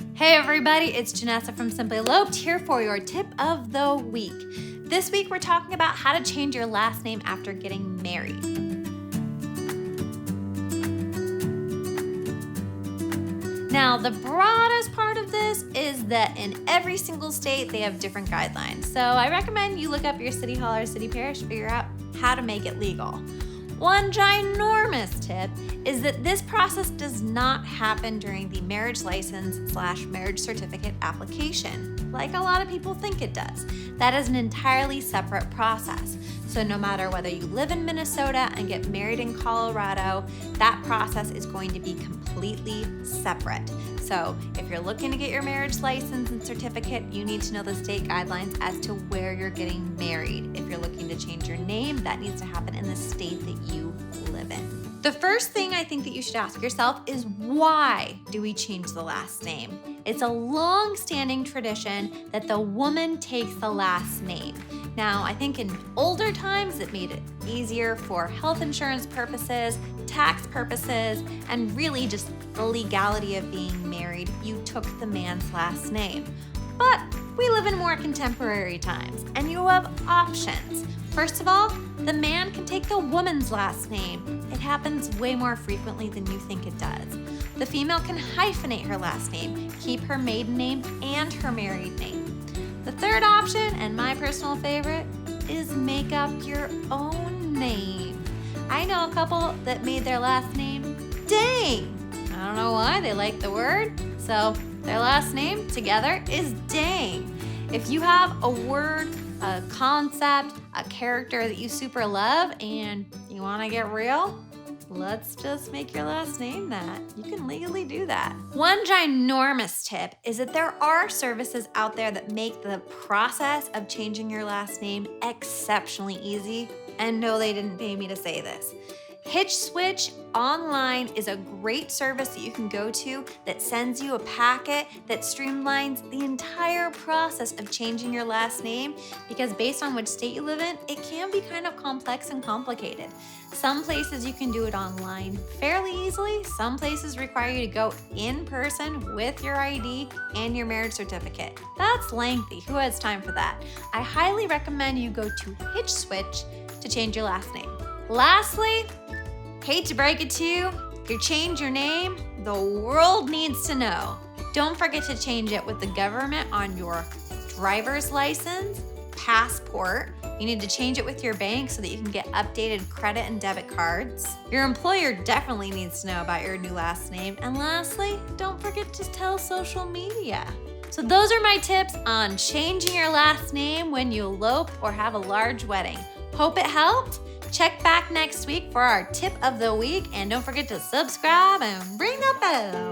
Hey everybody, it's Janessa from Simply Eloped here for your tip of the week. This week we're talking about how to change your last name after getting married. Now, the broadest part of this is that in every single state, they have different guidelines. So I recommend you look up your city hall or city parish, figure out how to make it legal. One ginormous tip is that this process does not happen during the marriage license/marriage certificate application, like a lot of people think it does. That is an entirely separate process. So no matter whether you live in Minnesota and get married in Colorado, that process is going to be completely separate. So if you're looking to get your marriage license and certificate, you need to know the state guidelines as to where you're getting married. If you're looking to change your name, that needs to happen in the state that you live in. The first thing I think that you should ask yourself is, why do we change the last name? It's a long-standing tradition that the woman takes the last name. Now, I think in older times it made it easier for health insurance purposes, tax purposes, and really just the legality of being married. You took the man's last name. But we live in more contemporary times, and you have options. First of all, the man can take the woman's last name. It happens way more frequently than you think it does. The female can hyphenate her last name, keep her maiden name and her married name. The third option, and my personal favorite, is make up your own name. I know a couple that made their last name Dang. I don't know why, they like the word, so their last name together is Dang. If you have a word, a concept, a character that you super love and you want to get real, let's just make your last name that. You can legally do that. One ginormous tip is that there are services out there that make the process of changing your last name exceptionally easy. And no, they didn't pay me to say this. HYPHENATE online is a great service that you can go to that sends you a packet that streamlines the entire process of changing your last name, because based on which state you live in, it can be kind of complex and complicated. Some places you can do it online fairly easily. Some places require you to go in person with your ID and your marriage certificate. That's lengthy. Who has time for that? I highly recommend you go to HYPHENATE to change your last name. Lastly, hate to break it to you, if you change your name, the world needs to know. Don't forget to change it with the government on your driver's license, passport. You need to change it with your bank so that you can get updated credit and debit cards. Your employer definitely needs to know about your new last name. And lastly, don't forget to tell social media. So those are my tips on changing your last name when you elope or have a large wedding. Hope it helped. Check back next week for our tip of the week, and don't forget to subscribe and ring the bell.